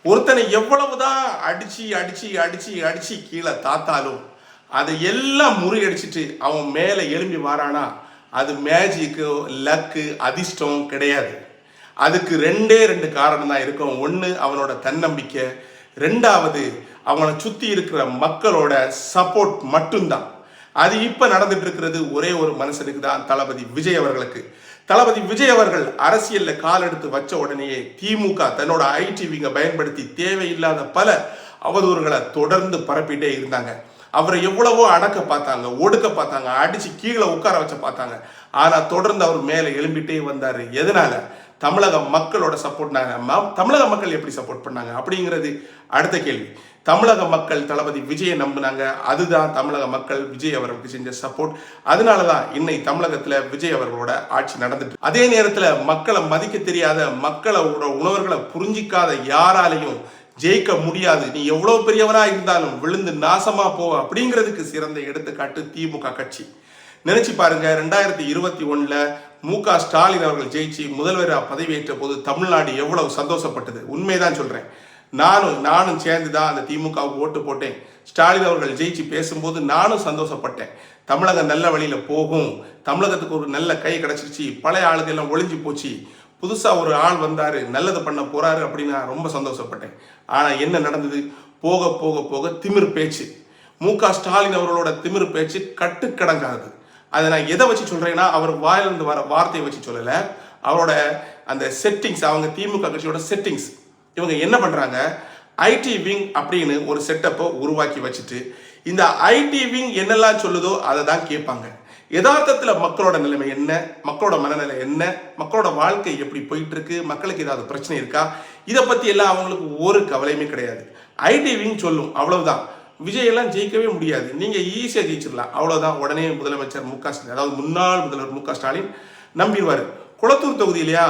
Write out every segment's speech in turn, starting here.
ஒருத்தனை எவ்வளவுதான் அடிச்சு அடிச்சு அடிச்சு அடிச்சு கீழே தாத்தாலும் அதை எல்லாம் முறியடிச்சிட்டு அவன் மேலே எழும்பி வாரானா, அது மேஜிக்கு, லக்கு, அதிர்ஷ்டம் கிடையாது. அதுக்கு ரெண்டு காரணம் தான் இருக்கும். ஒன்று அவனோட தன்னம்பிக்கை, ரெண்டாவது அவனை சுற்றி இருக்கிற மக்களோட சப்போர்ட் மட்டும்தான். அது இப்போ நடந்துட்டு இருக்கிறது ஒரே ஒரு மனுஷனுக்கு தான், தளபதி விஜய் அவர்களுக்கு. தளபதி விஜய் அவர்கள் அரசியலில் கால் எடுத்து வச்ச உடனேயே திமுக தன்னோட ஐடிவிங்க பயன்படுத்தி தேவையில்லாத பல அவதூறுகளை தொடர்ந்து பரப்பிட்டே இருந்தாங்க. அவரை எவ்வளவோ அடக்க பார்த்தாங்க, ஒடுக்க பார்த்தாங்க, அடிச்சு கீழே உட்கார வச்ச பார்த்தாங்க. ஆனால் தொடர்ந்து அவர் மேலே எழும்பிட்டே வந்தார். எதனால? தமிழக மக்களோட சப்போர்ட்னாங்க. தமிழக மக்கள் எப்படி சப்போர்ட் பண்ணாங்க அப்படிங்கிறது அடுத்த கேள்வி. தமிழக மக்கள் தளபதி விஜயை நம்பினாங்க. அதுதான் தமிழக மக்கள் விஜய் அவர்களுக்கு செஞ்ச சப்போர்ட். அதனாலதான் இன்னைக்கு தமிழகத்துல விஜய் அவர்களோட ஆட்சி நடந்துட்டு. அதே நேரத்துல மக்களை மதிக்க தெரியாத, மக்களோட உணர்வுகளை புரிஞ்சிக்காத யாராலையும் ஜெயிக்க முடியாது. நீ எவ்வளவு பெரியவரா இருந்தாலும் விழுந்து நாசமா போ அப்படிங்கிறதுக்கு சிறந்த எடுத்துக்காட்டு திமுக கட்சி. நினைச்சு பாருங்க, 2021 மு.க. ஸ்டாலின் அவர்கள் ஜெயிச்சு முதல்வராக பதவியேற்ற போது தமிழ்நாடு எவ்வளவு சந்தோஷப்பட்டது. உண்மைதான் சொல்றேன். நானும் சேர்ந்து தான் அந்த திமுகவுக்கு ஓட்டு போட்டேன். ஸ்டாலின் அவர்கள் ஜெயிச்சு பேசும்போது நானும் சந்தோஷப்பட்டேன். தமிழகம் நல்ல வழியில போகும், தமிழகத்துக்கு ஒரு நல்ல கை கிடைச்சிருச்சு, பழைய ஆளுங்க எல்லாம் ஒளிஞ்சு போச்சு, புதுசா ஒரு ஆள் வந்தாரு, நல்லது பண்ண போறாரு அப்படின்னு நான் ரொம்ப சந்தோஷப்பட்டேன். ஆனா என்ன நடந்தது? போக போக போக திமிர் பேச்சு, மு.க. ஸ்டாலின் அவர்களோட திமிர் பேச்சு கட்டுக்கடங்காது. அதை நான் எதை வச்சு சொல்றேன்னா, அவர் வாயிலிருந்து வர வார்த்தையை வச்சு சொல்லல, அவரோட அந்த செட்டிங்ஸ், அவங்க திமுக கட்சியோட செட்டிங்ஸ். இவங்க என்ன பண்றாங்க, ஐடி விங் அப்படின்னு ஒரு செட்டப்பை உருவாக்கி வச்சுட்டு இந்த ஐடி விங் என்னெல்லாம் சொல்லுதோ அதை தான் கேட்பாங்க. யதார்த்தத்தில் மக்களோட நிலைமை என்ன, மக்களோட மனநிலை என்ன, மக்களோட வாழ்க்கை எப்படி போயிட்டு இருக்கு, மக்களுக்கு ஏதாவது பிரச்சனை இருக்கா, இதை பத்தி எல்லாம் அவங்களுக்கு ஒரு கவலையுமே கிடையாது. ஐடி விங் சொல்லும், அவ்வளவுதான். விஜய் எல்லாம் ஜெயிக்கவே முடியாது, நீங்க ஈஸியா ஜெயிச்சிடலாம், அவ்வளவுதான். உடனே முதலமைச்சர் மு.க. ஸ்டாலின், அதாவது முன்னாள் முதல்வர் மு.க. ஸ்டாலின் நம்பிடுவாரு. குளத்தூர் தொகுதி இல்லையா,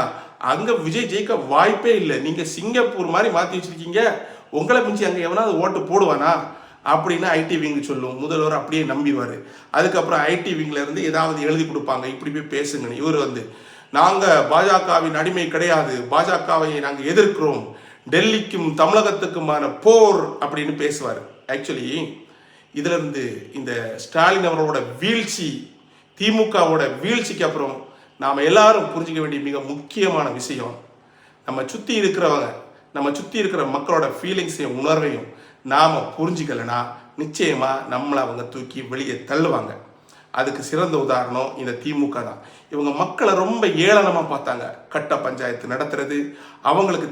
அங்க விஜய் ஜெயிக்க வாய்ப்பே இல்லை. நீங்க சிங்கப்பூர் மாதிரி மாத்தி வச்சிருக்கீங்க, உங்களை மிஞ்சி அங்க எவனாவது ஓட்டு போடுவானா அப்படின்னு ஐடி விங் சொல்லும். முதல்வர் அப்படியே நம்பிவாரு. அதுக்கப்புறம் ஐடி விங்ல இருந்து ஏதாவது எழுதி கொடுப்பாங்க, இப்படி போய் பேசுங்க. இவர் நாங்க பாஜகவின் அடிமை கிடையாது, பாஜகவை நாங்க எதிர்க்கிறோம், டெல்லிக்கும் தமிழகத்துக்குமான போர் அப்படின்னு பேசுவார். ஆக்சுவலி இதுல இருந்து இந்த ஸ்டாலின் அவர்களோட வீழ்ச்சி, திமுகவோட வீழ்ச்சிக்கு அப்புறம் நாம எல்லாரும் புரிஞ்சிக்க வேண்டிய மிக முக்கியமான விஷயம், நம்ம சுத்தி இருக்கிற மக்களோட ஃபீலிங்ஸையும் உணர்வையும் நாம புரிஞ்சிக்கலனா நிச்சயமா நம்மளை அவங்க தூக்கி வெளியே தள்ளுவாங்க. அதுக்கு சிறந்த உதாரணம் இந்த திமுக தான். இவங்க மக்களை ரொம்ப ஏளனமா பார்த்தாங்க. கட்ட பஞ்சாயத்து நடத்துறது, அவங்களுக்கு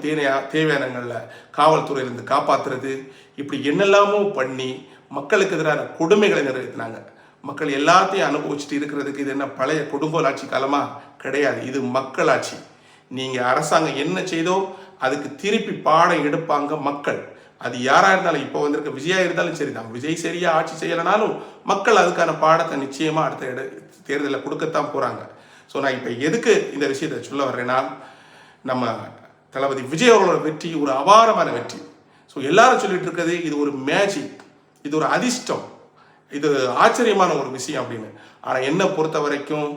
தேவையானங்கள்ல காவல்துறையிலிருந்து காப்பாத்துறது, இப்படி என்னெல்லாமோ பண்ணி மக்களுக்கு எதிரான கொடுமைகளை நிறைவேற்றினாங்க. மக்கள் எல்லாத்தையும் அனுபவிச்சுட்டு இருக்கிறதுக்கு இது என்ன பழைய கொடுங்கோல் ஆட்சி காலமா? கிடையாது. இது மக்களாட்சி. நீங்க அரசாங்கம் என்ன செய்தோ அதுக்கு திருப்பி பாடம் எடுப்பாங்க மக்கள். அது யாரா இருந்தாலும், இப்போ வந்திருக்க விஜயா இருந்தாலும் சரிதான். விஜய் சரியா ஆட்சி செய்யலனாலும் மக்கள் அதுக்கான பாடத்தை நிச்சயமா அடுத்த தேர்தலில் கொடுக்கத்தான் போறாங்க. ஸோ நான் இப்போ எதுக்கு இந்த விஷயத்தை சொல்ல வர்றேன்னா, நம்ம தளபதி விஜய் அவர்களோட வெற்றி ஒரு அபாரமான வெற்றி. ஸோ எல்லாரும் சொல்லிட்டு இருக்கிறது இது ஒரு மேஜிக், இது ஒரு அதிர்ஷ்டம், இது ஆச்சரியமான ஒரு விஷயம் அப்படின்னு. ஆனால் என்னை பொறுத்த வரைக்கும்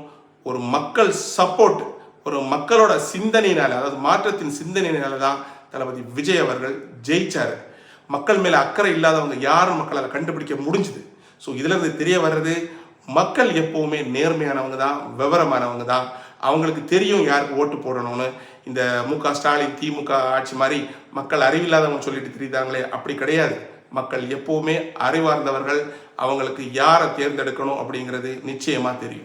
ஒரு மக்கள் சப்போர்ட், ஒரு மக்களோட சிந்தனையினால, அதாவது மாற்றத்தின் சிந்தனையினால தான் தளபதி விஜய் அவர்கள் ஜெயிச்சாரு. மக்கள் மேல அக்கறை இல்லாதவங்க யாரும் மக்களால் கண்டுபிடிக்க முடிஞ்சுது. ஸோ இதுல இருந்து தெரிய வர்றது, மக்கள் எப்பவுமே நேர்மையானவங்க தான், விவரமானவங்க தான். அவங்களுக்கு தெரியும் யாருக்கு ஓட்டு போடணும்னு. இந்த மு.க. ஸ்டாலின் திமுக ஆட்சி மாதிரி மக்கள் அறிவில்லாதவங்க சொல்லிட்டு தெரியுதாங்களே, அப்படி கிடையாது. மக்கள் எப்பவுமே அறிவார்ந்தவர்கள். அவங்களுக்கு யாரை தேர்ந்தெடுக்கணும் அப்படிங்கிறது நிச்சயமா தெரியும்.